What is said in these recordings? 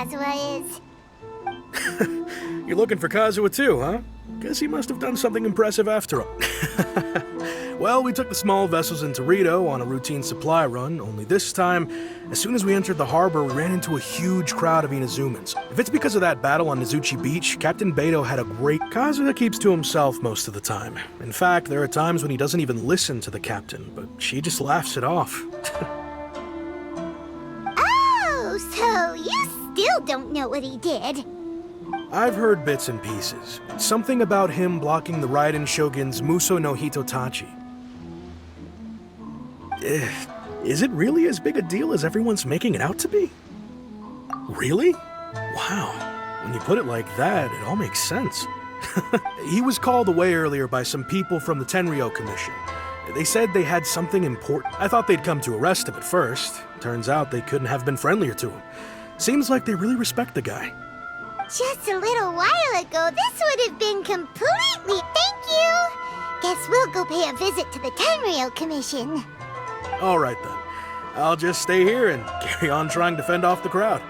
Kazuha is. You're looking for Kazuha too, huh? Guess he must have done something impressive after all. Well, we took the small vessels into Rito on a routine supply run, only this time, as soon as we entered the harbor, we ran into a huge crowd of Inazumans. If it's because of that battle on Nizuchi Beach, Captain Beto had a great... Kazuha keeps to himself most of the time. In fact, there are times when he doesn't even listen to the captain, but she just laughs it off. Oh, so you still don't know what he did? I've heard bits and pieces. Something about him blocking the Raiden Shogun's Muso no Hitotachi. Is it really as big a deal as everyone's making it out to be? Really? Wow. When you put it like that, it all makes sense. He was called away earlier by some people from the Tenryou Commission. They said they had something important. I thought they'd come to arrest him at first. Turns out they couldn't have been friendlier to him. Seems like they really respect the guy. Just a little while ago, this would have been completely... Thank you! Guess we'll go pay a visit to the Tenryou Commission. All right then. I'll just stay here and carry on trying to fend off the crowd.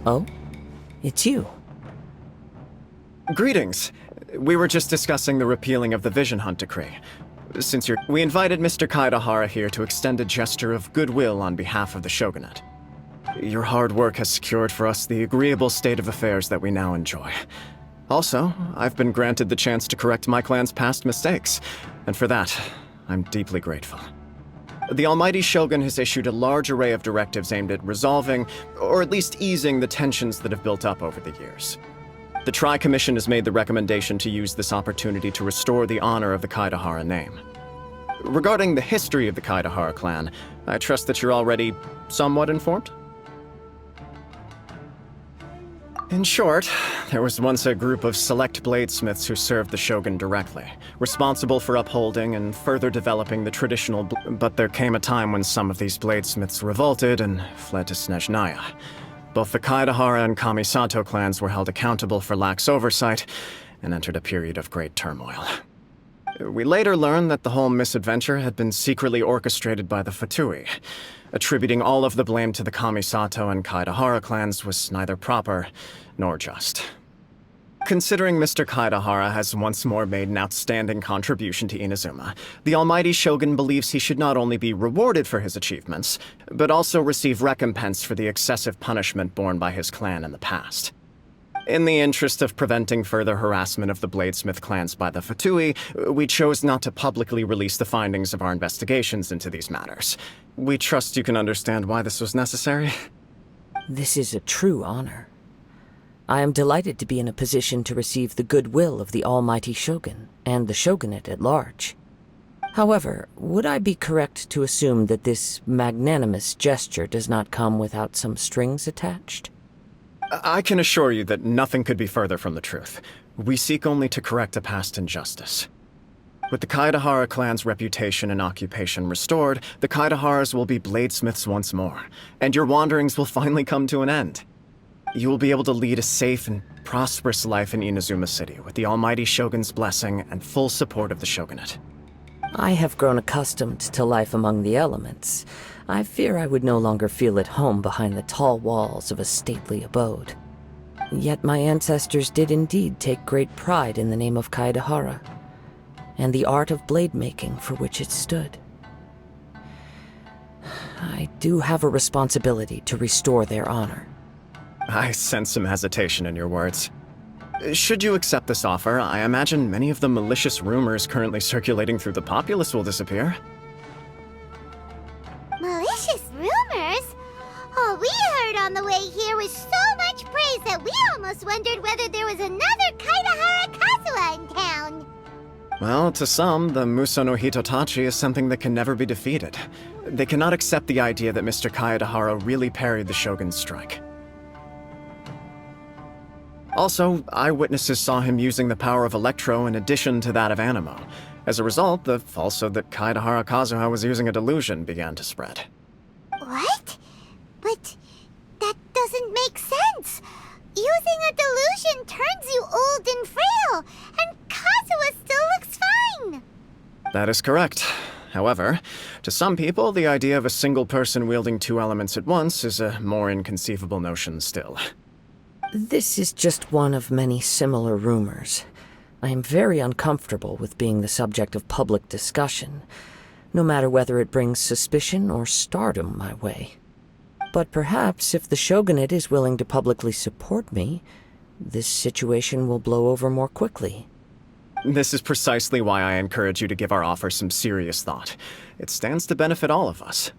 Oh? It's you. Greetings. We were just discussing the repealing of the Vision Hunt Decree. We invited Mr. Kaidahara here to extend a gesture of goodwill on behalf of the Shogunate. Your hard work has secured for us the agreeable state of affairs that we now enjoy. Also, I've been granted the chance to correct my clan's past mistakes, and for that, I'm deeply grateful. The Almighty Shogun has issued a large array of directives aimed at resolving, or at least easing, the tensions that have built up over the years. The Tri-Commission has made the recommendation to use this opportunity to restore the honor of the Kaidahara name. Regarding the history of the Kaidahara clan, I trust that you're already somewhat informed? In short, there was once a group of select bladesmiths who served the Shogun directly, responsible for upholding and further developing the traditional but there came a time when some of these bladesmiths revolted and fled to Snezhnaya. Both the Kaidahara and Kamisato clans were held accountable for lax oversight and entered a period of great turmoil. We later learned that the whole misadventure had been secretly orchestrated by the Fatui. Attributing all of the blame to the Kamisato and Kaidahara clans was neither proper nor just. Considering Mr. Kaidahara has once more made an outstanding contribution to Inazuma, the Almighty Shogun believes he should not only be rewarded for his achievements, but also receive recompense for the excessive punishment borne by his clan in the past. In the interest of preventing further harassment of the Bladesmith clans by the Fatui, we chose not to publicly release the findings of our investigations into these matters. We trust you can understand why this was necessary. This is a true honor. I am delighted to be in a position to receive the goodwill of the Almighty Shogun and the Shogunate at large. However, would I be correct to assume that this magnanimous gesture does not come without some strings attached? I can assure you that nothing could be further from the truth. We seek only to correct a past injustice. With the Kaidahara clan's reputation and occupation restored, the Kaidaharas will be bladesmiths once more, and your wanderings will finally come to an end. You will be able to lead a safe and prosperous life in Inazuma City with the Almighty Shogun's blessing and full support of the Shogunate. I have grown accustomed to life among the elements. I fear I would no longer feel at home behind the tall walls of a stately abode. Yet my ancestors did indeed take great pride in the name of Kaidahara, and the art of blade making for which it stood. I do have a responsibility to restore their honor. I sense some hesitation in your words. Should you accept this offer, I imagine many of the malicious rumors currently circulating through the populace will disappear. Malicious rumors? All we heard on the way here was so much praise that we almost wondered whether there was another Kaidahara Kazuha in town. Well, to some, the Muso no Hitotachi is something that can never be defeated. They cannot accept the idea that Mr. Kaidahara really parried the Shogun's strike. Also, eyewitnesses saw him using the power of Electro in addition to that of Animo. As a result, the falsehood that Kaidahara Kazuha was using a delusion began to spread. What? But turns you old and frail, and Kazuha still looks fine. That is correct. However, to some people, the idea of a single person wielding two elements at once is a more inconceivable notion still. This is just one of many similar rumors. I am very uncomfortable with being the subject of public discussion, no matter whether it brings suspicion or stardom my way. But perhaps if the shogunate is willing to publicly support me, this situation will blow over more quickly. This is precisely why I encourage you to give our offer some serious thought. It stands to benefit all of us.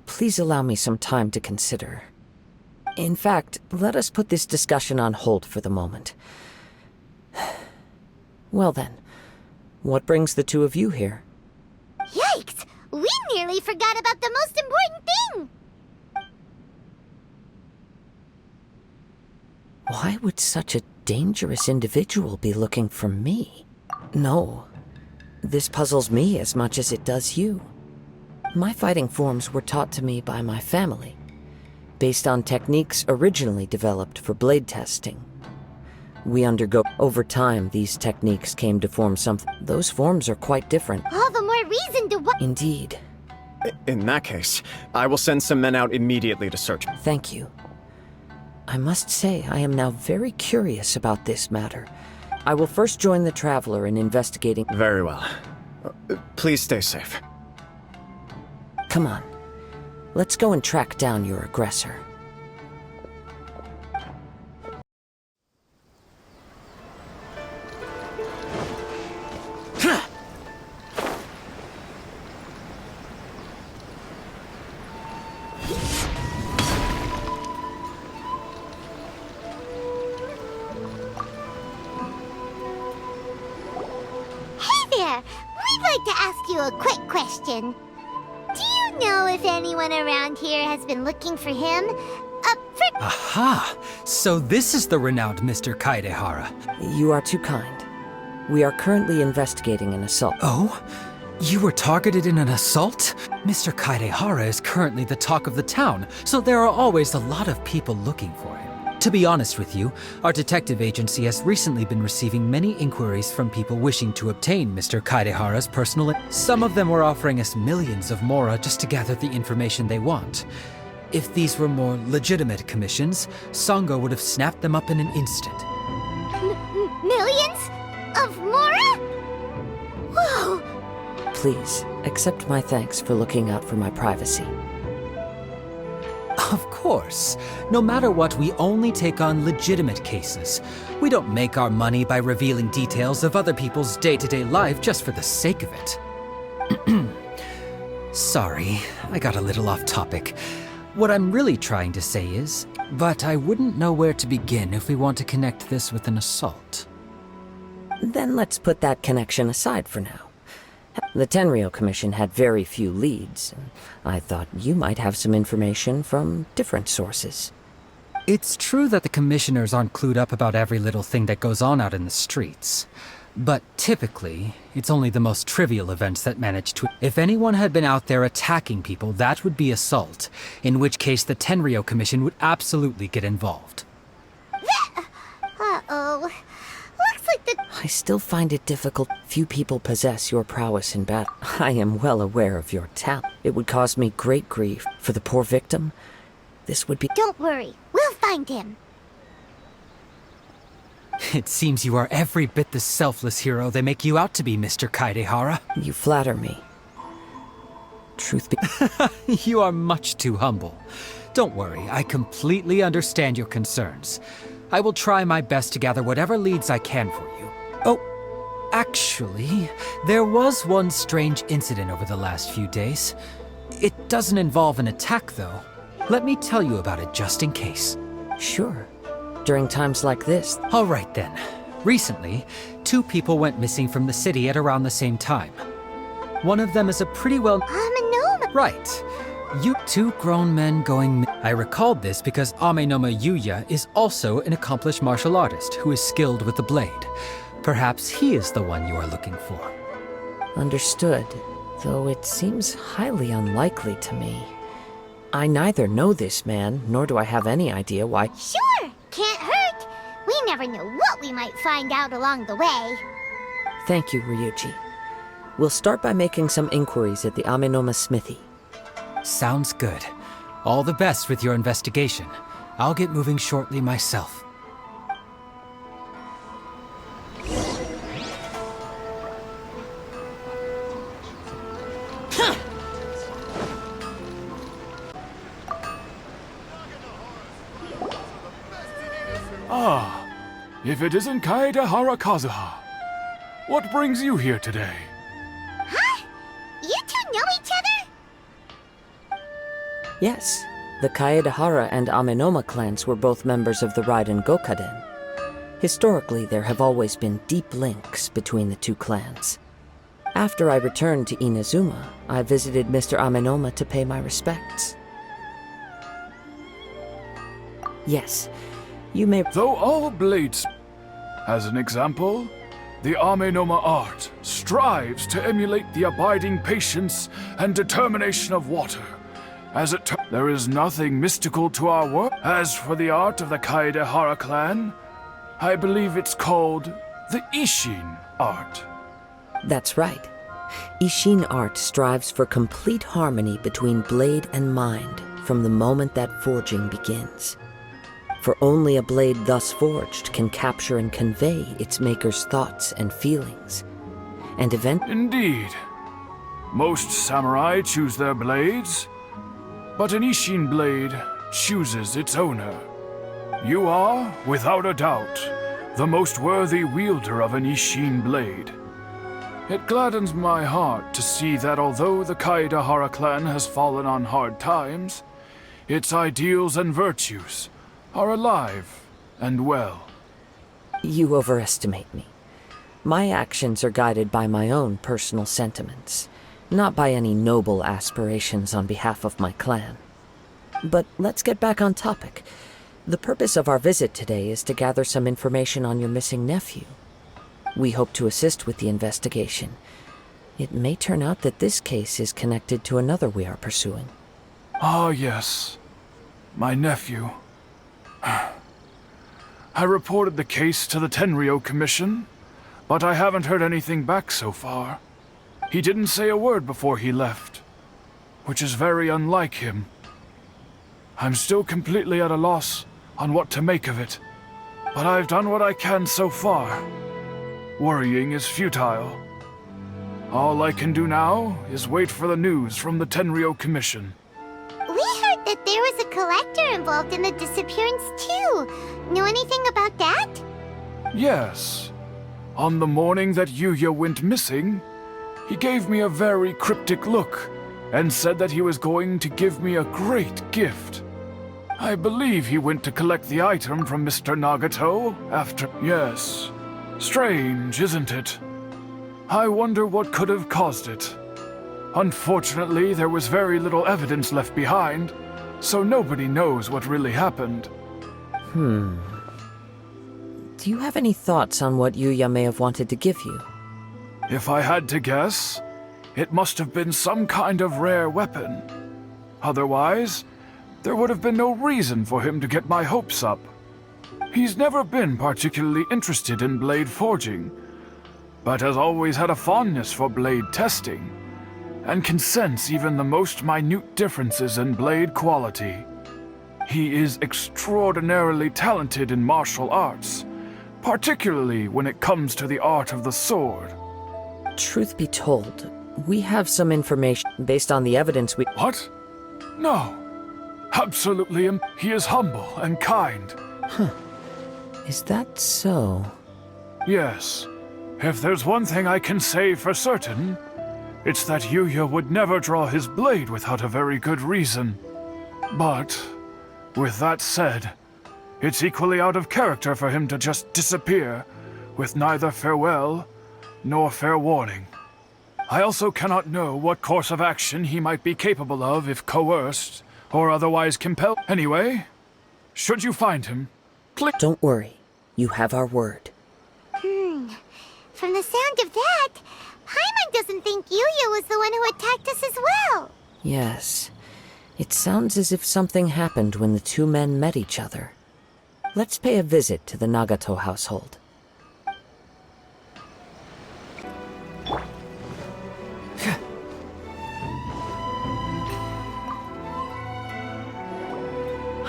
Please allow me some time to consider. In fact, let us put this discussion on hold for the moment. Well then, what brings the two of you here? Yikes! We nearly forgot about the most important thing! Why would such a dangerous individual be looking for me? No, this puzzles me as much as it does you. My fighting forms were taught to me by my family, based on techniques originally developed for blade testing. Over time, these techniques came to form something. Those forms are quite different. All the more reason to Indeed. In that case, I will send some men out immediately to search. Thank you. I must say, I am now very curious about this matter. I will first join the Traveler in investigating. Very well. Please stay safe. Come on. Let's go and track down your aggressor. We'd like to ask you a quick question. Do you know if anyone around here has been looking for him? Aha! So this is the renowned Mr. Kaidehara. You are too kind. We are currently investigating an assault. Oh? You were targeted in an assault? Mr. Kaidehara is currently the talk of the town, so there are always a lot of people looking for him. To be honest with you, our detective agency has recently been receiving many inquiries from people wishing to obtain Mr. Kaidehara's personal... Some of them were offering us millions of mora just to gather the information they want. If these were more legitimate commissions, Sango would have snapped them up in an instant. Millions? Of mora? Whoa! Please, accept my thanks for looking out for my privacy. Of course. No matter what, we only take on legitimate cases. We don't make our money by revealing details of other people's day-to-day life just for the sake of it. Sorry, I got a little off topic. What I'm really trying to say is, but I wouldn't know where to begin if we want to connect this with an assault. Then let's put that connection aside for now. The Tenryou Commission had very few leads, and I thought you might have some information from different sources. It's true that the commissioners aren't clued up about every little thing that goes on out in the streets. But typically, it's only the most trivial events that manage to... If anyone had been out there attacking people, that would be assault, in which case the Tenryou Commission would absolutely get involved. Uh-oh. Looks like the... I still find it difficult. Few people possess your prowess in battle. I am well aware of your talent. It would cause me great grief. For the poor victim, this would be... Don't worry. We'll find him. It seems you are every bit the selfless hero they make you out to be, Mr. Kaidehara. You flatter me. Truth be... You are much too humble. Don't worry, I completely understand your concerns. I will try my best to gather whatever leads I can for you. Oh, actually, there was one strange incident over the last few days. It doesn't involve an attack, though. Let me tell you about it just in case. Sure. During times like this... All right, then. Recently, 2 people went missing from the city at around the same time. One of them is a pretty well... Amenoma! Right. You 2 grown men going... I recalled this because Amenoma Yuya is also an accomplished martial artist who is skilled with the blade. Perhaps he is the one you are looking for. Understood, though it seems highly unlikely to me. I neither know this man, nor do I have any idea why. Sure, can't hurt. We never know what we might find out along the way. Thank you, Ryuji. We'll start by making some inquiries at the Amenoma smithy. Sounds good. All the best with your investigation. I'll get moving shortly myself. Ah, if it isn't Kaedehara Kazuha. What brings you here today? Huh? You two know each other? Yes, the Kaedehara and Amenoma clans were both members of the Raiden Gokaden. Historically, there have always been deep links between the two clans. After I returned to Inazuma, I visited Mr. Amenoma to pay my respects. Yes, you may... Though all blades... As an example, the Amenoma art strives to emulate the abiding patience and determination of water. As it there is nothing mystical to our work. As for the art of the Kaedehara clan, I believe it's called the Ishin art. That's right. Ishin art strives for complete harmony between blade and mind from the moment that forging begins. For only a blade thus forged can capture and convey its maker's thoughts and feelings. And Indeed. Most samurai choose their blades, but an Ishin blade chooses its owner. You are, without a doubt, the most worthy wielder of an Ishin blade. It gladdens my heart to see that although the Kaedehara clan has fallen on hard times, its ideals and virtues are alive and well. You overestimate me. My actions are guided by my own personal sentiments, not by any noble aspirations on behalf of my clan. But let's get back on topic. The purpose of our visit today is to gather some information on your missing nephew. We hope to assist with the investigation. It may turn out that this case is connected to another we are pursuing. Ah, yes. My nephew. I reported the case to the Tenryo Commission, but I haven't heard anything back so far. He didn't say a word before he left, which is very unlike him. I'm still completely at a loss on what to make of it, but I've done what I can so far. Worrying is futile. All I can do now is wait for the news from the Tenryo Commission. We heard that there was a collector involved in the disappearance too. Know anything about that? Yes. On the morning that Yuya went missing, he gave me a very cryptic look and said that he was going to give me a great gift. I believe he went to collect the item from Mr. Nagato after... Yes. Strange, isn't it? I wonder what could have caused it. Unfortunately, there was very little evidence left behind, so nobody knows what really happened. Do you have any thoughts on what Yuya may have wanted to give you? If I had to guess, it must have been some kind of rare weapon. Otherwise, there would have been no reason for him to get my hopes up. He's never been particularly interested in blade forging, but has always had a fondness for blade testing, and can sense even the most minute differences in blade quality. He is extraordinarily talented in martial arts, particularly when it comes to the art of the sword. Truth be told, we have some information based on the evidence we... What? No. Absolutely, he is humble and kind. Is that so? Yes. If there's one thing I can say for certain, it's that Yuya would never draw his blade without a very good reason. But, with that said, it's equally out of character for him to just disappear, with neither farewell nor fair warning. I also cannot know what course of action he might be capable of if coerced, or otherwise compelled. Anyway, should you find him, please... Don't worry. You have our word. From the sound of that, Paimon doesn't think Yuya was the one who attacked us as well. Yes. It sounds as if something happened when the two men met each other. Let's pay a visit to the Nagato household.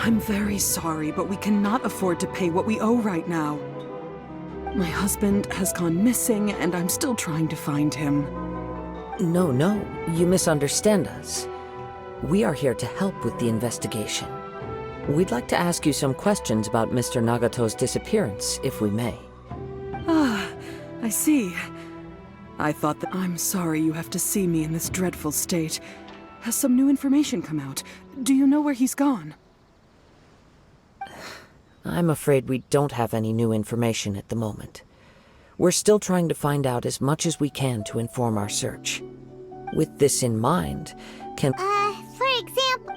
I'm very sorry, but we cannot afford to pay what we owe right now. My husband has gone missing, and I'm still trying to find him. No, you misunderstand us. We are here to help with the investigation. We'd like to ask you some questions about Mr. Nagato's disappearance, if we may. Ah, I see. I thought that I'm sorry you have to see me in this dreadful state. Has some new information come out? Do you know where he's gone? I'm afraid we don't have any new information at the moment. We're still trying to find out as much as we can to inform our search. With this in mind, can... For example...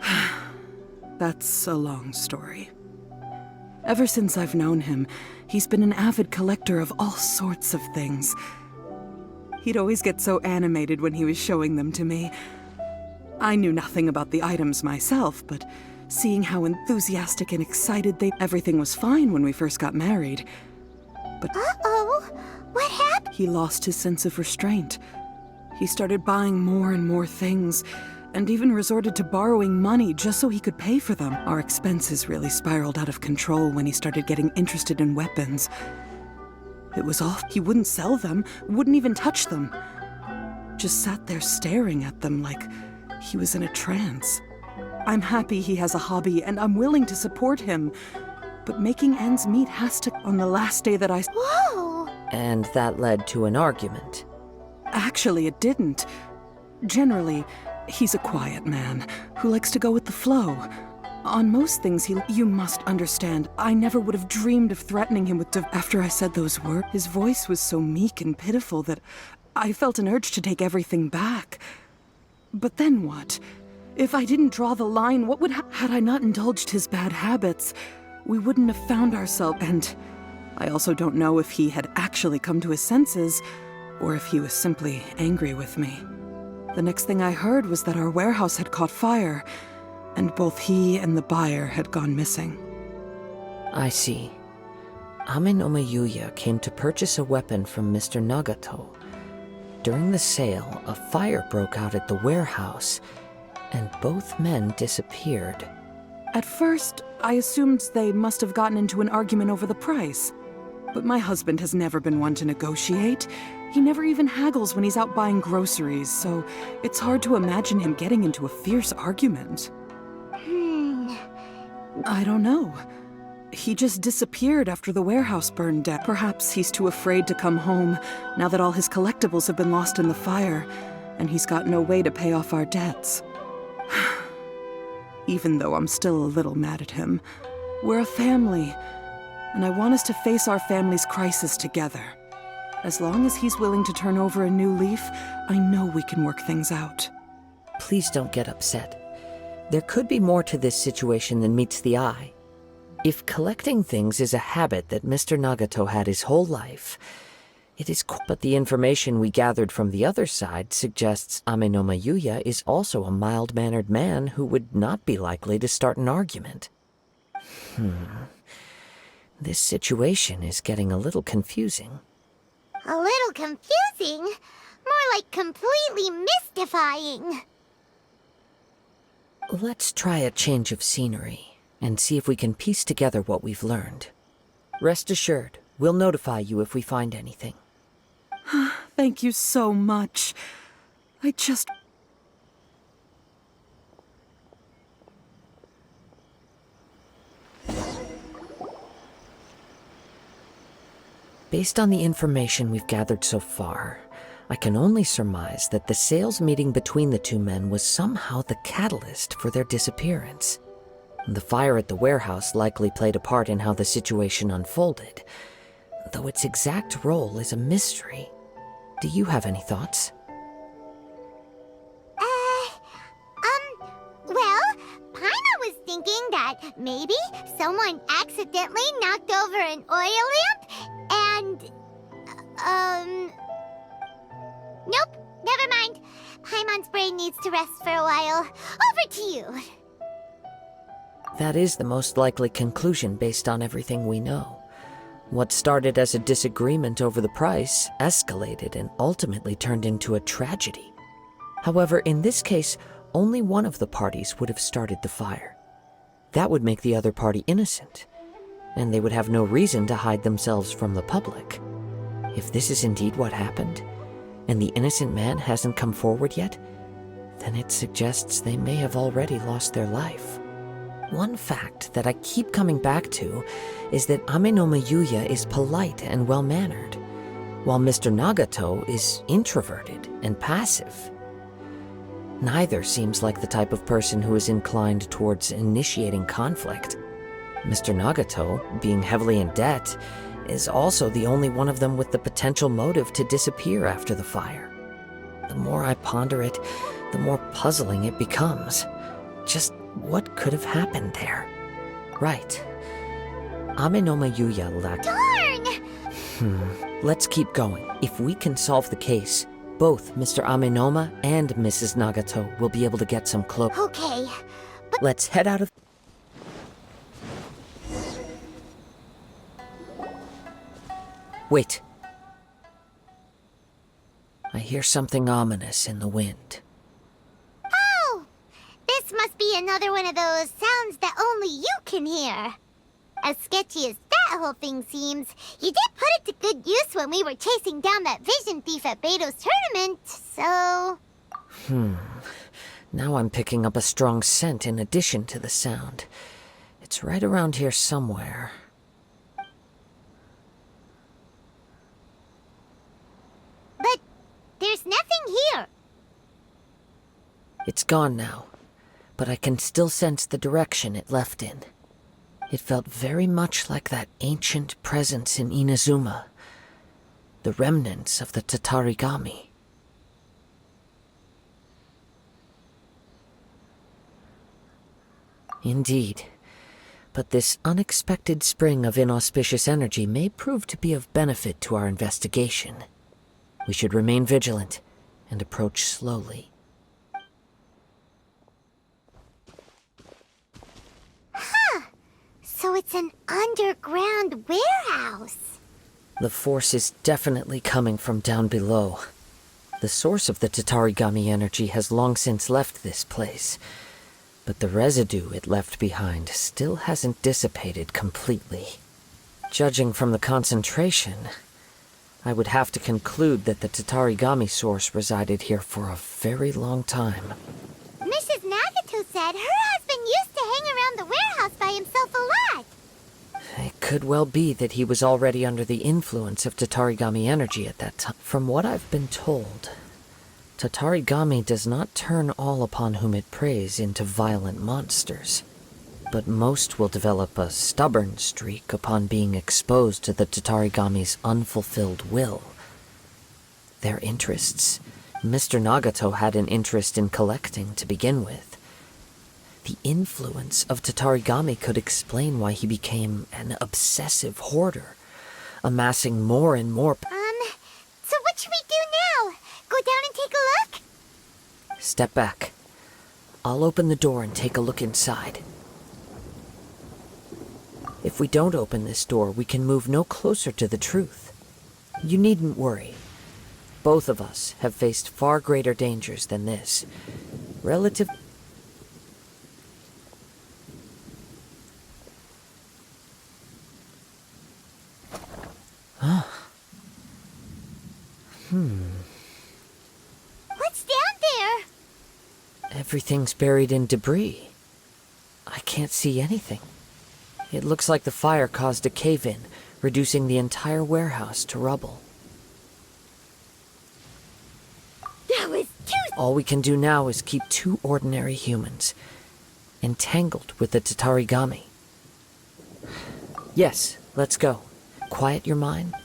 That's a long story. Ever since I've known him, he's been an avid collector of all sorts of things. He'd always get so animated when he was showing them to me. I knew nothing about the items myself, but seeing how enthusiastic and excited everything was fine when we first got married. But Uh-oh! What happened? he lost his sense of restraint. He started buying more and more things, and even resorted to borrowing money just so he could pay for them. Our expenses really spiraled out of control when he started getting interested in weapons. It was off. He wouldn't sell them, wouldn't even touch them. Just sat there staring at them like he was in a trance. I'm happy he has a hobby, and I'm willing to support him. But making ends meet has to... On the last day that Whoa! And that led to an argument. Actually, it didn't. Generally, he's a quiet man who likes to go with the flow. On most things, you must understand, I never would have dreamed of threatening him with after I said those words. His voice was so meek and pitiful that I felt an urge to take everything back. But then what? If I didn't draw the line, what would had I not indulged his bad habits, we wouldn't have found ourselves. And I also don't know if he had actually come to his senses, or if he was simply angry with me. The next thing I heard was that our warehouse had caught fire, and both he and the buyer had gone missing. I see. Ame no Mayuya came to purchase a weapon from Mr. Nagato. During the sale, a fire broke out at the warehouse, and both men disappeared. At first, I assumed they must have gotten into an argument over the price. But my husband has never been one to negotiate. He never even haggles when he's out buying groceries, so it's hard to imagine him getting into a fierce argument. I don't know. He just disappeared after the warehouse burned down. Perhaps he's too afraid to come home now that all his collectibles have been lost in the fire, and he's got no way to pay off our debts. Even though I'm still a little mad at him, we're a family, and I want us to face our family's crisis together. As long as he's willing to turn over a new leaf, I know we can work things out. Please don't get upset. There could be more to this situation than meets the eye. If collecting things is a habit that Mr. Nagato had his whole life, it is but the information we gathered from the other side suggests Ame no Mayuya is also a mild-mannered man who would not be likely to start an argument. This situation is getting a little confusing. A little confusing? More like completely mystifying. Let's try a change of scenery and see if we can piece together what we've learned. Rest assured, we'll notify you if we find anything. Thank you so much. Based on the information we've gathered so far, I can only surmise that the sales meeting between the two men was somehow the catalyst for their disappearance. The fire at the warehouse likely played a part in how the situation unfolded, though its exact role is a mystery. Do you have any thoughts? Well, Paimon was thinking that maybe someone accidentally knocked over an oil lamp and... Nope, never mind. Paimon's brain needs to rest for a while. Over to you. That is the most likely conclusion based on everything we know. What started as a disagreement over the price escalated and ultimately turned into a tragedy. However, in this case, only one of the parties would have started the fire. That would make the other party innocent, and they would have no reason to hide themselves from the public. If this is indeed what happened, and the innocent man hasn't come forward yet, then it suggests they may have already lost their life. One fact that I keep coming back to is that Amenoma Yuya is polite and well-mannered, while Mr. Nagato is introverted and passive. Neither seems like the type of person who is inclined towards initiating conflict. Mr. Nagato, being heavily in debt, is also the only one of them with the potential motive to disappear after the fire. The more I ponder it, the more puzzling it becomes. Just what could have happened there? Right. Amenoma Yuya lacked... Darn! Let's keep going. If we can solve the case, both Mr. Amenoma and Mrs. Nagato will be able to get some clothes. Okay, Let's head out of... Wait. I hear something ominous in the wind. oh! This must be another one of those sounds that only you can hear. As sketchy as that whole thing seems, you did put it to good use when we were chasing down that vision thief at Beto's tournament, so... Now I'm picking up a strong scent in addition to the sound. It's right around here somewhere. But there's nothing here. It's gone now, but I can still sense the direction it left in. It felt very much like that ancient presence in Inazuma, the remnants of the Tatarigami. Indeed, but this unexpected spring of inauspicious energy may prove to be of benefit to our investigation. We should remain vigilant and approach slowly. So it's an underground warehouse. The force is definitely coming from down below. The source of the Tatarigami energy has long since left this place, but the residue it left behind still hasn't dissipated completely. Judging from the concentration, I would have to conclude that the Tatarigami source resided here for a very long time. Mrs. Nagato said her husband used to hang around the warehouse by himself a lot. It could well be that he was already under the influence of Tatarigami energy at that time. From what I've been told, Tatarigami does not turn all upon whom it preys into violent monsters, but most will develop a stubborn streak upon being exposed to the Tatarigami's unfulfilled will. Their interests. Mr. Nagato had an interest in collecting to begin with. The influence of Tatarigami could explain why he became an obsessive hoarder, amassing more and more... So what should we do now? Go down and take a look? Step back. I'll open the door and take a look inside. If we don't open this door, we can move no closer to the truth. You needn't worry. Both of us have faced far greater dangers than this. Relative... What's down there? Everything's buried in debris. I can't see anything. It looks like the fire caused a cave-in, reducing the entire warehouse to rubble. That was too... All we can do now is keep two ordinary humans, entangled with the Tatarigami. Yes, let's go. Quiet your mind.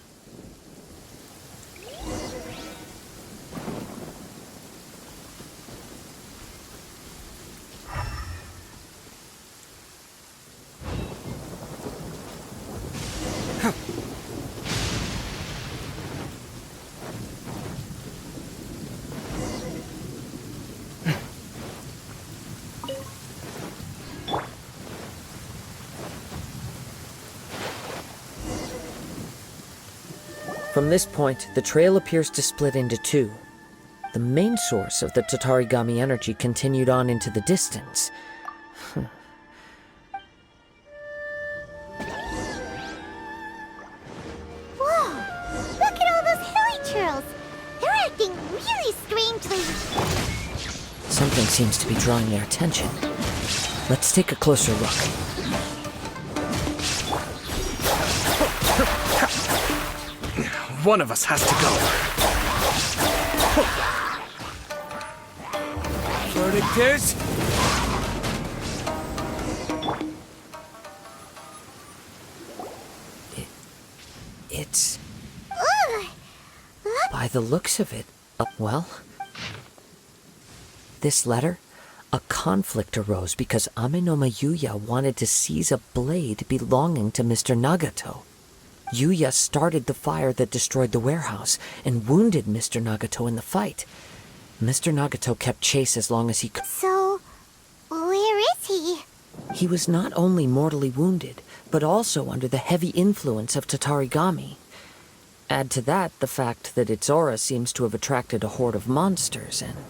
From this point, the trail appears to split into two. The main source of the Tatarigami energy continued on into the distance. Whoa! Look at all those hilly churls! They're acting really strangely. Something seems to be drawing their attention. Let's take a closer look. One of us has to go. Verdict is... It's... Ugh! By the looks of it, well... This letter? A conflict arose because Amenoma Yuya wanted to seize a blade belonging to Mr. Nagato. Yuya started the fire that destroyed the warehouse and wounded Mr. Nagato in the fight. Mr. Nagato kept chase as long as he could. So, where is he? He was not only mortally wounded, but also under the heavy influence of Tatarigami. Add to that the fact that its aura seems to have attracted a horde of monsters, and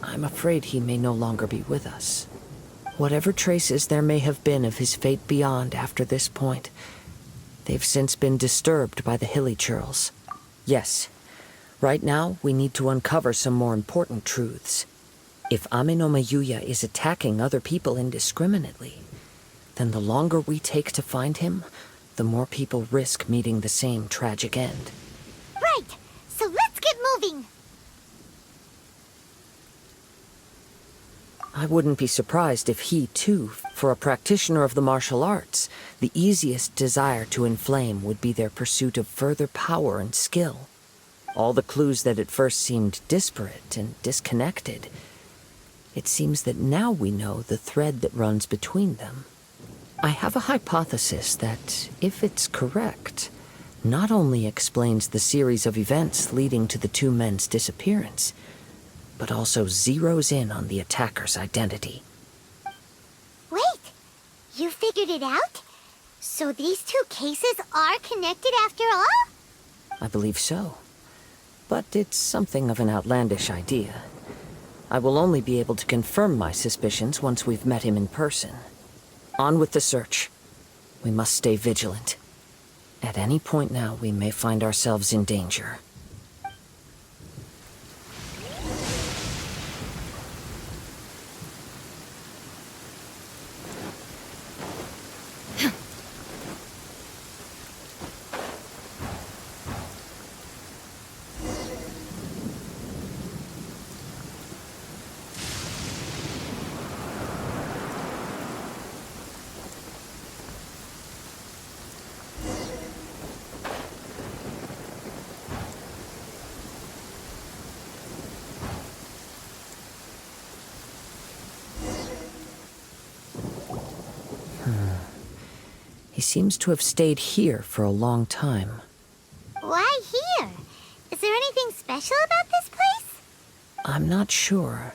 I'm afraid he may no longer be with us. Whatever traces there may have been of his fate beyond after this point, they've since been disturbed by the hilly churls. Yes, right now we need to uncover some more important truths. If Amenoma Yuya is attacking other people indiscriminately, then the longer we take to find him, the more people risk meeting the same tragic end. Right! So let's get moving! I wouldn't be surprised if he, too, for a practitioner of the martial arts, the easiest desire to inflame would be their pursuit of further power and skill. All the clues that at first seemed disparate and disconnected, it seems that now we know the thread that runs between them. I have a hypothesis that, if it's correct, not only explains the series of events leading to the two men's disappearance, but also zeroes in on the attacker's identity. Wait! You figured it out? So these two cases are connected after all? I believe so. But it's something of an outlandish idea. I will only be able to confirm my suspicions once we've met him in person. On with the search. We must stay vigilant. At any point now, we may find ourselves in danger. He seems to have stayed here for a long time. Why here? Is there anything special about this place? I'm not sure.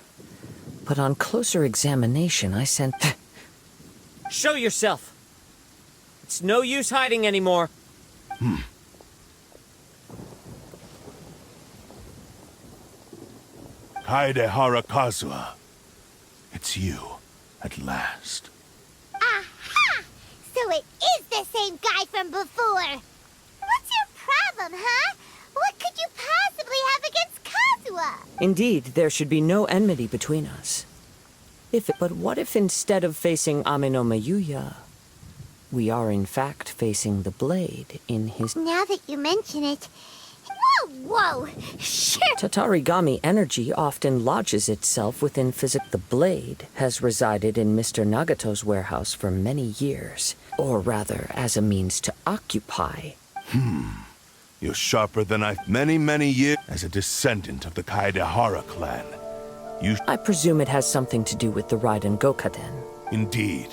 But on closer examination, I sent... Show yourself! It's no use hiding anymore. Kaedehara Kazuha. It's you, at last. Aha! So it is the same guy from before! What's your problem, huh? What could you possibly have against Kazuha? Indeed, there should be no enmity between us. But what if instead of facing Amenoma Yuya, we are in fact facing the blade in his... Now that you mention it... Whoa! Sure! Tatarigami energy often lodges itself within physics. The blade has resided in Mr. Nagato's warehouse for many years. Or rather, as a means to occupy. You're sharper than I've many years as a descendant of the Kaedehara clan. I presume it has something to do with the Raiden Gokaden. Indeed.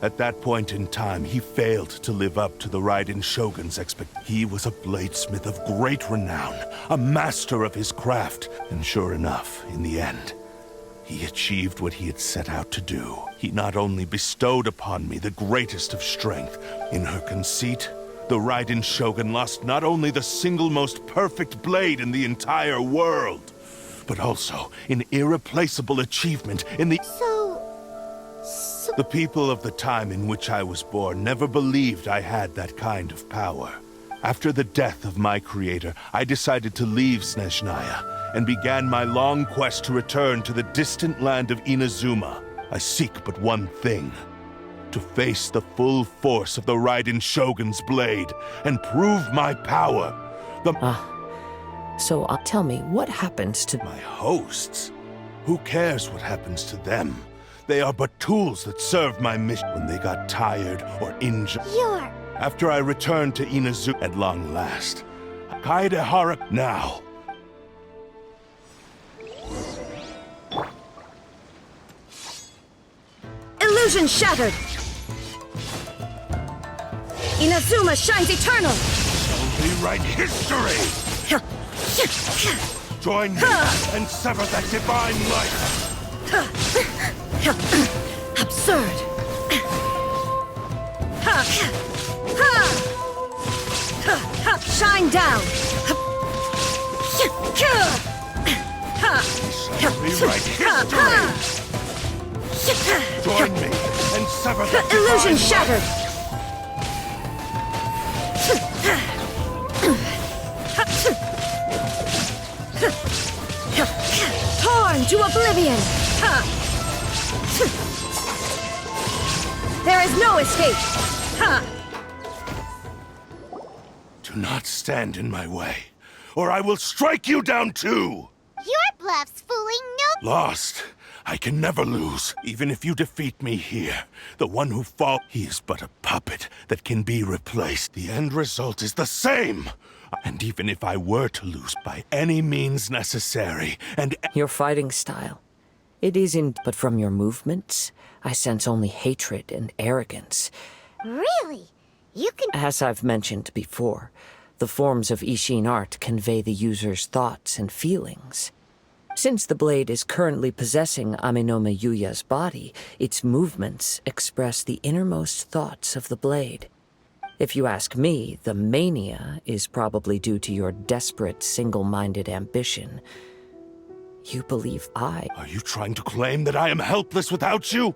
At that point in time, he failed to live up to the Raiden Shogun's expectations. He was a bladesmith of great renown, a master of his craft. And sure enough, in the end, he achieved what he had set out to do. He not only bestowed upon me the greatest of strength, in her conceit, the Raiden Shogun lost not only the single most perfect blade in the entire world, but also an irreplaceable achievement in the... The people of the time in which I was born never believed I had that kind of power. After the death of my creator, I decided to leave Snezhnaya and began my long quest to return to the distant land of Inazuma. I seek but one thing: to face the full force of the Raiden Shogun's blade and prove my power. So tell me, what happens to... My hosts? Who cares what happens to them? They are but tools that serve my mission. When they got tired or injured... After I returned to Inazuma at long last, Kaedehara now. Illusion shattered! Inazuma shines eternal! Rewrite history! Join me and sever that divine light! Absurd! Shine down! Rewrite history! Join me and sever that Illusion divine shattered! Torn to oblivion! There is no escape! Do not stand in my way, or I will strike you down too! Your bluff's fooling no... Lost. I can never lose, even if you defeat me here. The one who falls, he is but a puppet that can be replaced. The end result is the same. And even if I were to lose by any means necessary, and... Your fighting style. It is but from your movements, I sense only hatred and arrogance. Really? You can... As I've mentioned before, the forms of Ishin art convey the user's thoughts and feelings. Since the blade is currently possessing Amenome Yuya's body, its movements express the innermost thoughts of the blade. If you ask me, the mania is probably due to your desperate, single-minded ambition. You believe I... Are you trying to claim that I am helpless without you?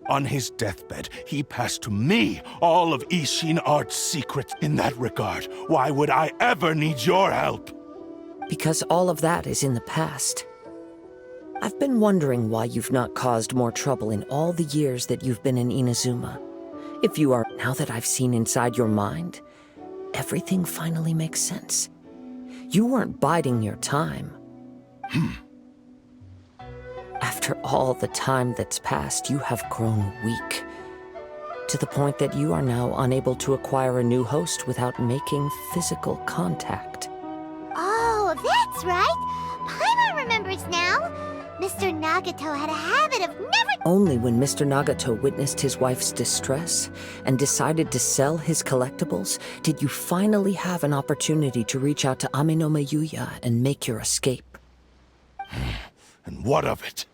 On his deathbed, he passed to me all of Ishin art's secrets. In that regard, why would I ever need your help? Because all of that is in the past. I've been wondering why you've not caused more trouble in all the years that you've been in Inazuma. If you are... Now that I've seen inside your mind, everything finally makes sense. You weren't biding your time. After all the time that's passed, you have grown weak. To the point that you are now unable to acquire a new host without making physical contact. Oh, that's right. Paimon remembers now. Mr. Nagato had a habit of never... Only when Mr. Nagato witnessed his wife's distress and decided to sell his collectibles did you finally have an opportunity to reach out to Amenome Yuya and make your escape. And what of it?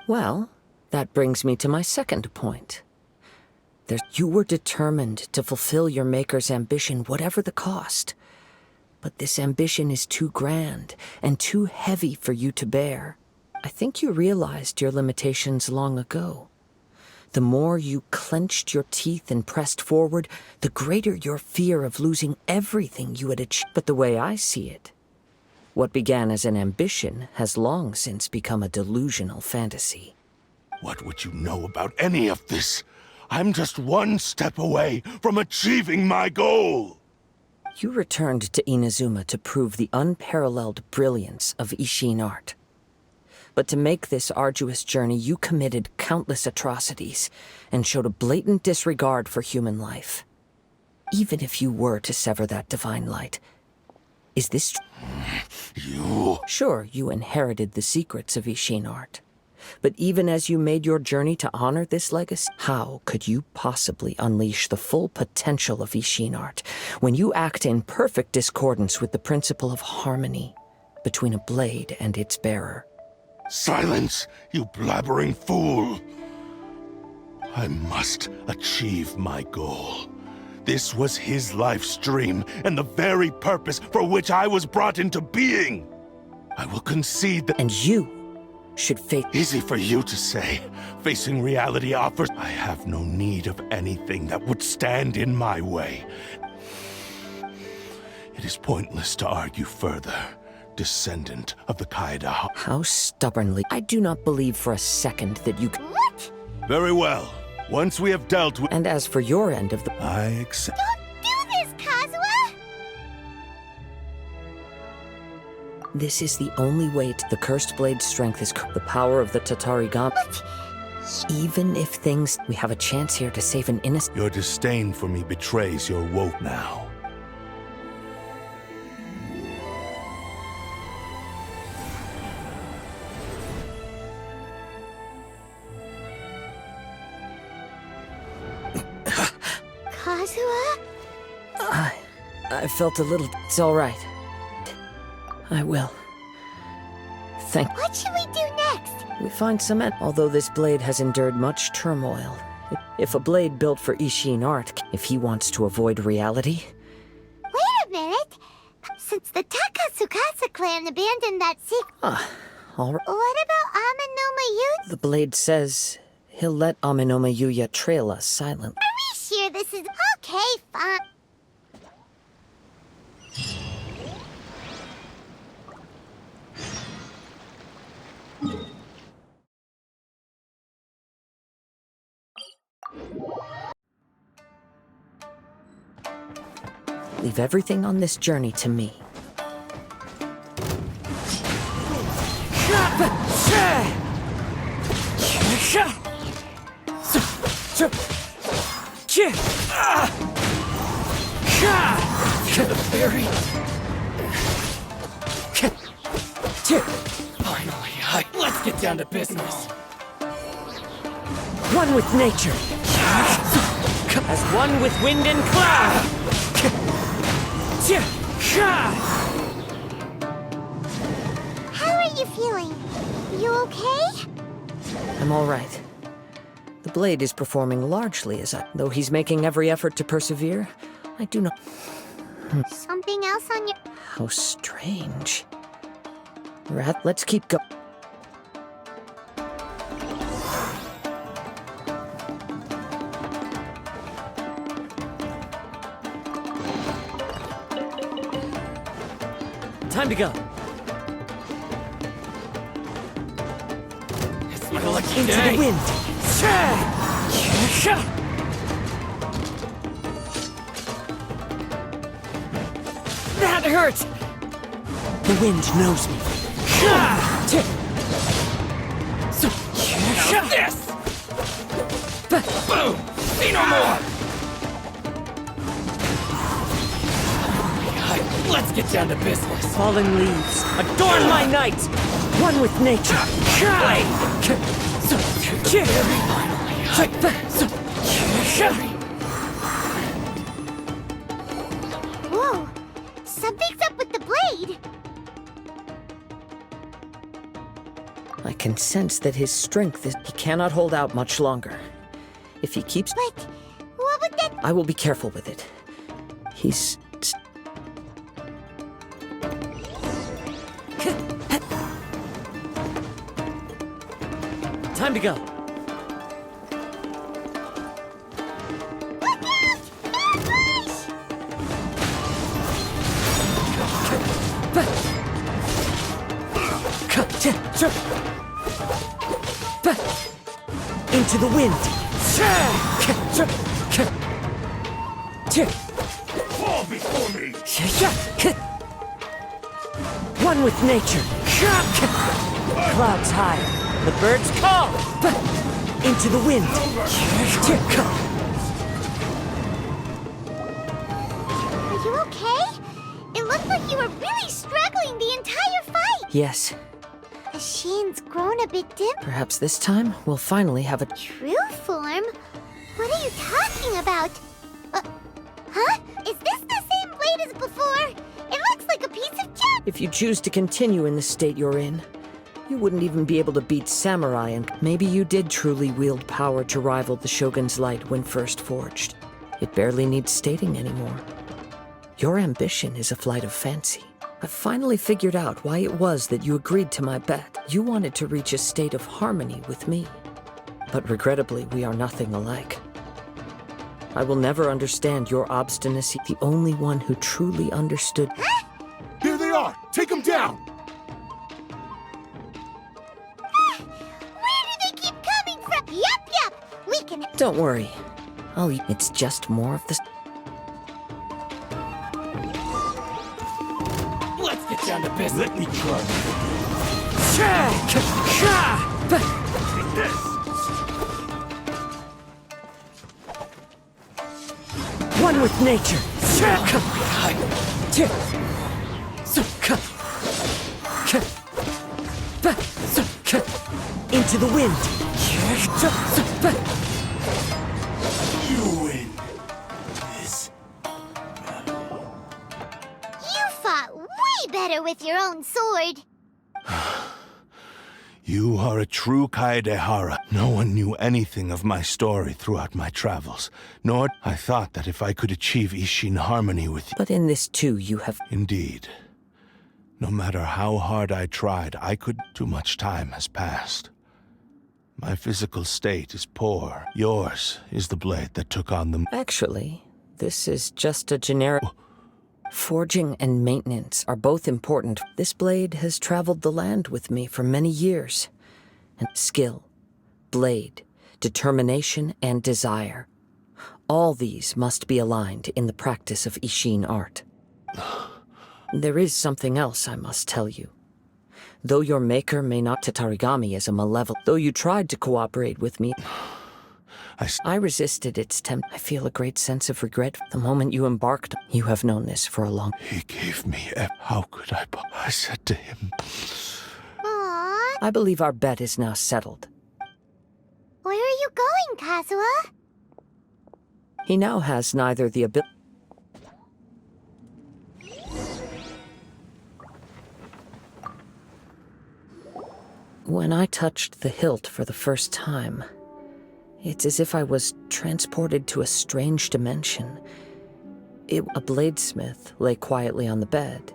Well, that brings me to my second point. You were determined to fulfill your maker's ambition, whatever the cost. But this ambition is too grand and too heavy for you to bear. I think you realized your limitations long ago. The more you clenched your teeth and pressed forward, the greater your fear of losing everything you had achieved. But the way I see it, what began as an ambition has long since become a delusional fantasy. What would you know about any of this? I'm just one step away from achieving my goal! You returned to Inazuma to prove the unparalleled brilliance of Ishin art. But to make this arduous journey, you committed countless atrocities and showed a blatant disregard for human life. Even if you were to sever that divine light, is this... You... Sure, you inherited the secrets of Ishin art. But even as you made your journey to honor this legacy, how could you possibly unleash the full potential of Ishin art when you act in perfect discordance with the principle of harmony between a blade and its bearer? Silence, you blabbering fool! I must achieve my goal. This was his life's dream, and the very purpose for which I was brought into being. I will concede that— And you should face— Easy for you to say. Facing reality offers— I have no need of anything that would stand in my way. It is pointless to argue further, descendant of the Kaida. How stubbornly— I do not believe for a second that you can— What? Very well. Once we have dealt with— And as for your end of the— I accept— Don't do this, Kazuha! This is the only way to— The cursed blade's strength is the power of the Tatarigami. But Even if things— We have a chance here to save an innocent— Your disdain for me betrays your woke now. Kazuha? I felt a little— It's all right. I will. Thank— What should we do next? We find some— Although this blade has endured much turmoil, if a blade built for Ishin art, if he wants to avoid reality— Wait a minute. Since the Takatsukasa clan abandoned that secret, all right. what about Amanoma Yuya? The blade says he'll let Aminoma Yuya trail us silently. Are we sure this is okay? Fine. Leave everything on this journey to me. Finally, let's get down to business. One with nature, as one with wind and cloud. How are you feeling? You okay? I'm all right. The blade is performing largely as I— Though he's making every effort to persevere, I do not— Something else on your... How strange. Rat, let's keep go— Time to go. It's my lucky Into day. the wind. That hurts. The wind knows me. Now this. Boom. See no more. Let's get down to business. Falling leaves, adorn my night. One with nature. Whoa! Something's up with the blade! I can sense that his strength is— He cannot hold out much longer. If he keeps— But what would that... I will be careful with it. He's— Time to go. Look out! Ambush! Into the wind. Fall before me! One with nature. Clouds high. The birds call. Into the wind. Are you okay? It looked like you were really struggling the entire fight! Yes, The shine's grown a bit dim. perhaps this time we'll finally have a— True form? What are you talking about? Huh? Is this the same blade as before? It looks like a piece of junk! If you choose to continue in the state you're in, you wouldn't even be able to beat samurai, and maybe you did truly wield power to rival the Shogun's light when first forged. It barely needs stating anymore. Your ambition is a flight of fancy. I've finally figured out why it was that you agreed to my bet. You wanted to reach a state of harmony with me. But regrettably, we are nothing alike. I will never understand your obstinacy. The only one who truly understood... Here they are! Take them down! Where do they keep coming from? Yup! We can... Don't worry. It's just more of the... Let's get down to business. Let me try. Take this. One with nature. Into the wind. You win. This. You fought way better with your own sword. You are a true Kaedehara. No one knew anything of my story throughout my travels, nor I thought that if I could achieve Ishin harmony with you. But in this too, you have... Indeed. No matter how hard I tried, I could... Too much time has passed. My physical state is poor. Yours is the blade that took on the... Actually, this is just a generic... Forging and maintenance are both important. This blade has traveled the land with me for many years. And skill, blade, determination, and desire. All these must be aligned in the practice of Ishin art. There is something else I must tell you. Though your maker may not Tatarigami as a malevolent, though you tried to cooperate with me, I resisted its tempt. I feel a great sense of regret. The moment you embarked, you have known this for a long... He gave me how could I... I said to him... Aww. I believe our bet is now settled. Where are you going, Kazuha? He now has neither the ability... When I touched the hilt for the first time, it's as if I was transported to a strange dimension. A bladesmith lay quietly on the bed.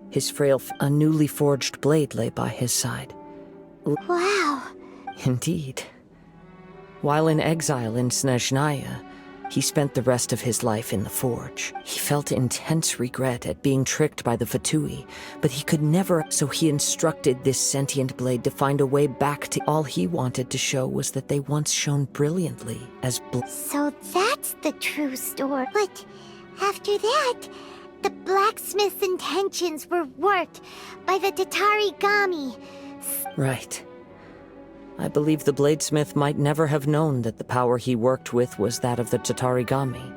His a newly forged blade lay by his side. Wow. Indeed. While in exile in Snezhnaya, he spent the rest of his life in the forge. He felt intense regret at being tricked by the Fatui, but he could never, so he instructed this sentient blade to find a way back to... All he wanted to show was that they once shone brilliantly as... So that's the true story. But after that, the blacksmith's intentions were worked by the Tatarigami. Right. I believe the bladesmith might never have known that the power he worked with was that of the Tatarigami.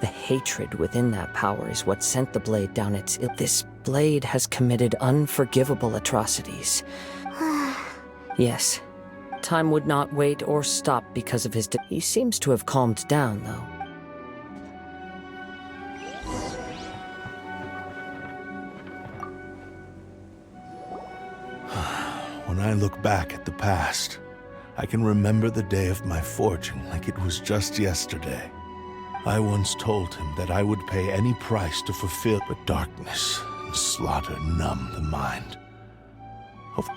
The hatred within that power is what sent the blade down its... This blade has committed unforgivable atrocities. Yes. Time would not wait or stop because of his... He seems to have calmed down, though. When I look back at the past, I can remember the day of my forging like it was just yesterday. I once told him that I would pay any price to fulfill, but darkness and slaughter numb the mind.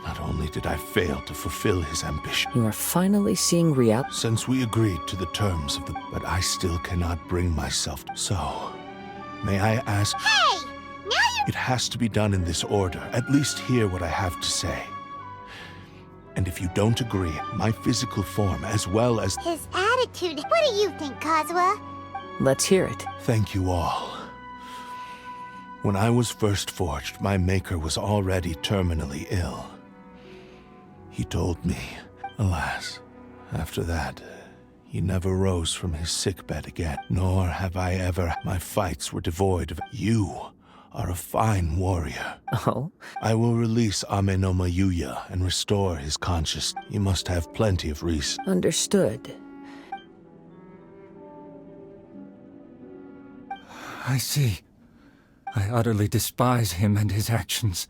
Not only did I fail to fulfill his ambition... You are finally seeing reality. Since we agreed to the terms of the... But I still cannot bring myself to... So, may I ask... Hey! Now you... It has to be done in this order. At least hear what I have to say. And if you don't agree, my physical form as well as... His attitude. What do you think, Kazuha? Let's hear it. Thank you all. When I was first forged, my maker was already terminally ill. He told me, alas, after that, he never rose from his sickbed again, nor have I ever... My fights were devoid of... You are a fine warrior. Oh? I will release Ame no Mayuya and restore his consciousness. He must have plenty of reason. Understood. I see. I utterly despise him and his actions.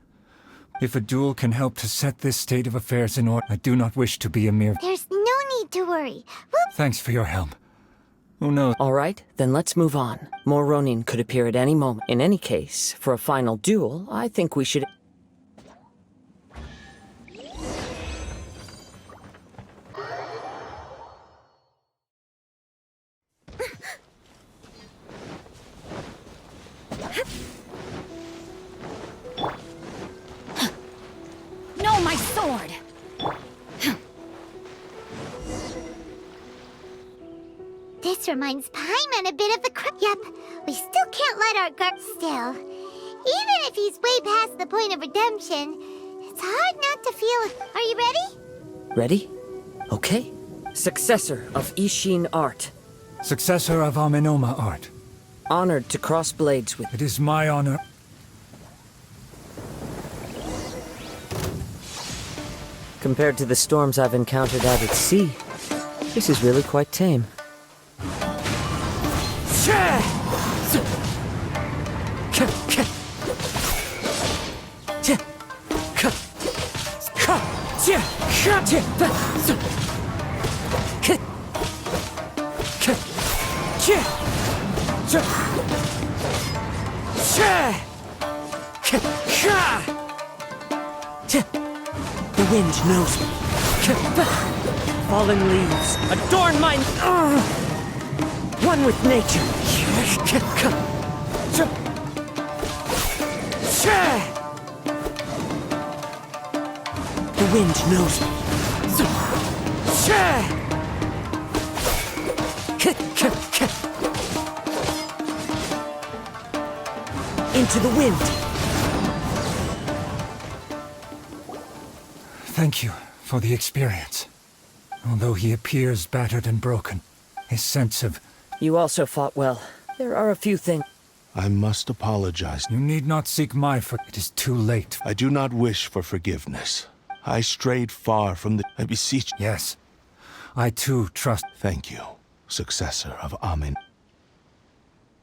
If a duel can help to set this state of affairs in order, I do not wish to be a mere... There's no need to worry. We'll... Thanks for your help. Who knows? All right, then let's move on. More Ronin could appear at any moment. In any case, for a final duel, I think we should... No, my sword! This reminds Paimon a bit of the Yep, we still can't let our guard still. Even if he's way past the point of redemption, it's hard not to feel... Are you ready? Ready? Okay. Successor of Ishin art. Successor of Amenoma art. Honored to cross blades with... It is my honor. Compared to the storms I've encountered out at sea, this is really quite tame. The wind knows me. Fallen leaves adorn my... One with nature. The wind knows me. Into the wind. Thank you for the experience. Although he appears battered and broken, his sense of... You also fought well. There are a few things... I must apologize. You need not seek my It is too late. I do not wish for forgiveness. I strayed far from the... I beseech... Yes. I too trust... Thank you, successor of Amen.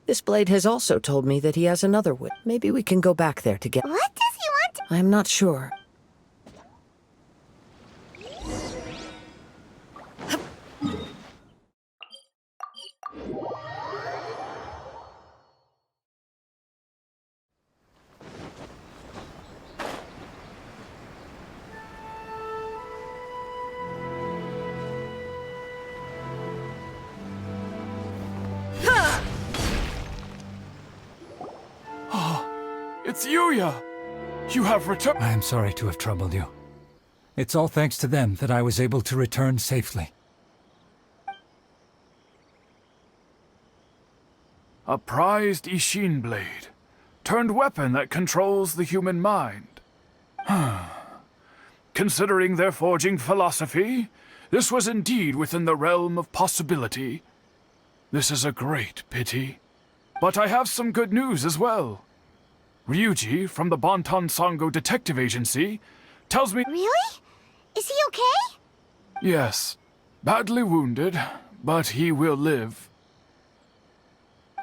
This blade has also told me that he has another wit. Maybe we can go back there to get... What does he want to... I'm not sure. It's Yuya! You have returned. I am sorry to have troubled you. It's all thanks to them that I was able to return safely. A prized Ishin blade. Turned weapon that controls the human mind. Considering their forging philosophy, this was indeed within the realm of possibility. This is a great pity. But I have some good news as well. Ryuji, from the Bonton Sango Detective Agency, tells me... Really? Is he okay? Yes. Badly wounded, but he will live.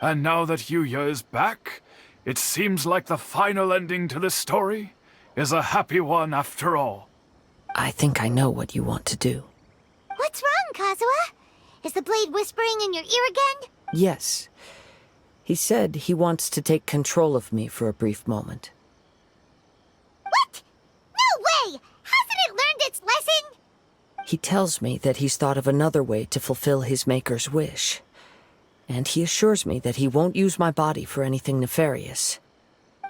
And now that Yuya is back, it seems like the final ending to this story is a happy one after all. I think I know what you want to do. What's wrong, Kazuha? Is the blade whispering in your ear again? Yes. He said he wants to take control of me for a brief moment. What? No way! Hasn't it learned its lesson? He tells me that he's thought of another way to fulfill his maker's wish. And he assures me that he won't use my body for anything nefarious.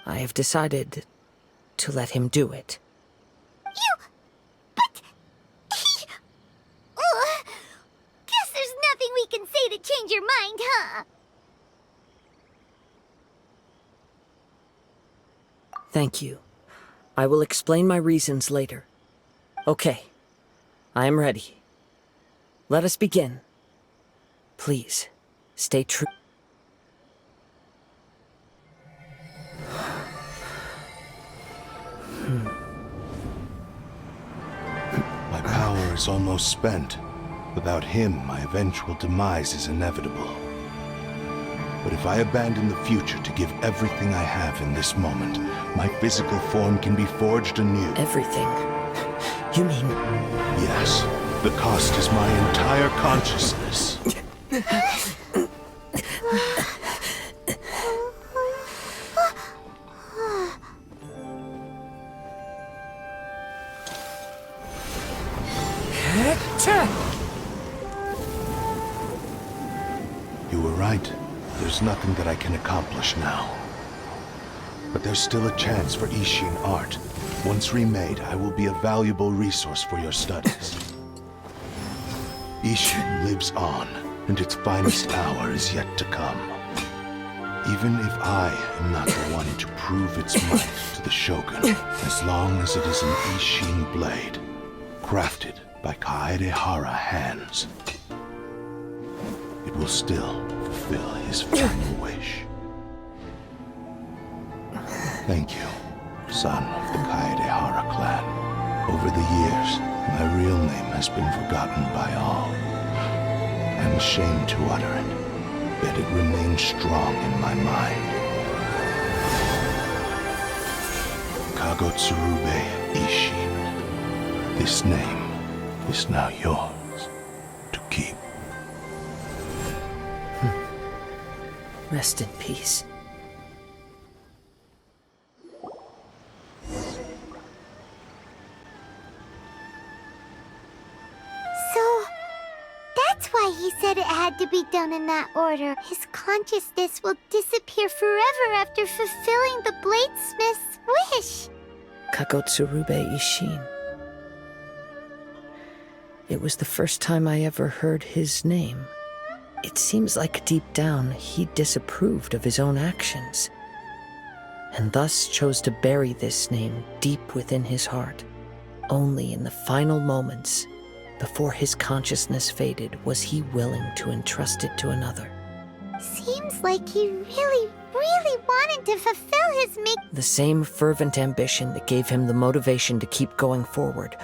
I have decided to let him do it. But... Guess there's nothing we can say to change your mind, huh? Thank you. I will explain my reasons later. Okay. I am ready. Let us begin. Please, stay true. My power is almost spent. Without him, my eventual demise is inevitable. But if I abandon the future to give everything I have in this moment, my physical form can be forged anew. Everything? You mean... Yes. The cost is my entire consciousness. You were right. There's nothing that I can accomplish now. But there's still a chance for Ishin art. Once remade, I will be a valuable resource for your studies. Ishin lives on, and its finest hour is yet to come. Even if I am not the one to prove its might to the Shogun, as long as it is an Ishin blade, crafted by Kaedehara hands, it will still fulfill his final wish. Thank you, son of the Kaedehara clan. Over the years, my real name has been forgotten by all. I'm ashamed to utter it, yet it remains strong in my mind. Kagotsurube Ishin. This name is now yours to keep. Rest in peace. So, that's why he said it had to be done in that order. His consciousness will disappear forever after fulfilling the bladesmith's wish. Kagotsurube Ishin. It was the first time I ever heard his name. It seems like deep down he disapproved of his own actions, and thus chose to bury this name deep within his heart. Only in the final moments, before his consciousness faded, was he willing to entrust it to another. Seems like he really wanted to fulfill his The same fervent ambition that gave him the motivation to keep going forward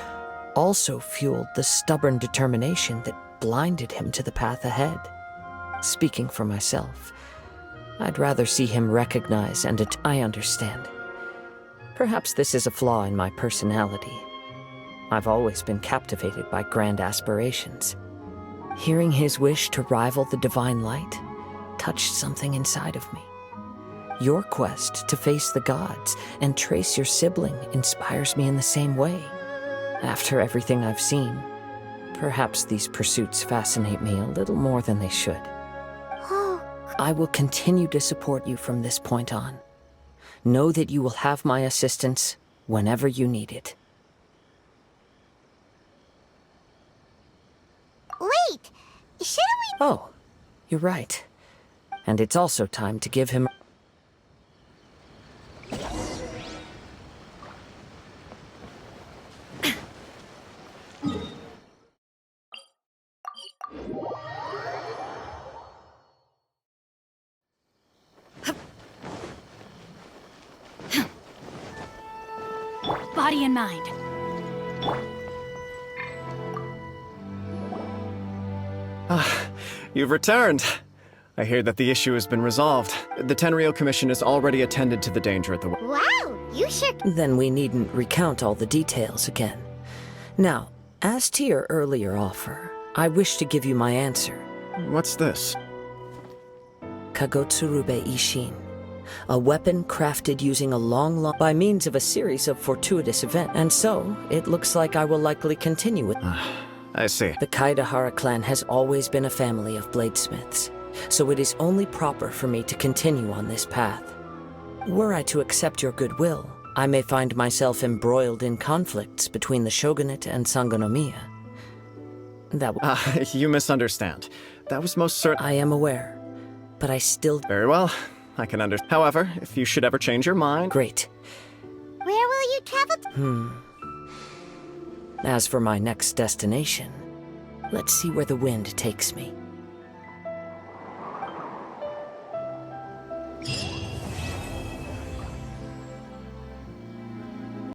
also fueled the stubborn determination that blinded him to the path ahead. Speaking for myself, I'd rather see him recognize and I understand. Perhaps this is a flaw in my personality. I've always been captivated by grand aspirations. Hearing his wish to rival the divine light touched something inside of me. Your quest to face the gods and trace your sibling inspires me in the same way. After everything I've seen, perhaps these pursuits fascinate me a little more than they should. I will continue to support you from this point on. Know that you will have my assistance whenever you need it. Wait! Shouldn't we— Oh, you're right. And it's also time to give him... Body and mind. You've returned. I hear that the issue has been resolved. The Tenryou Commission has already attended to the danger at the... Wow, you sure— Then we needn't recount all the details again. Now, as to your earlier offer, I wish to give you my answer. What's this? Kagotsurube Ishin. A weapon crafted using a long by means of a series of fortuitous events. And so, it looks like I will likely continue with... I see. The Kaedehara clan has always been a family of bladesmiths, so it is only proper for me to continue on this path. Were I to accept your goodwill, I may find myself embroiled in conflicts between the shogunate and Sangonomiya. That you misunderstand. That was most certain... I am aware, but I still... Very well. I can understand. However, if you should ever change your mind... Great. Where will you travel to? As for my next destination, let's see where the wind takes me.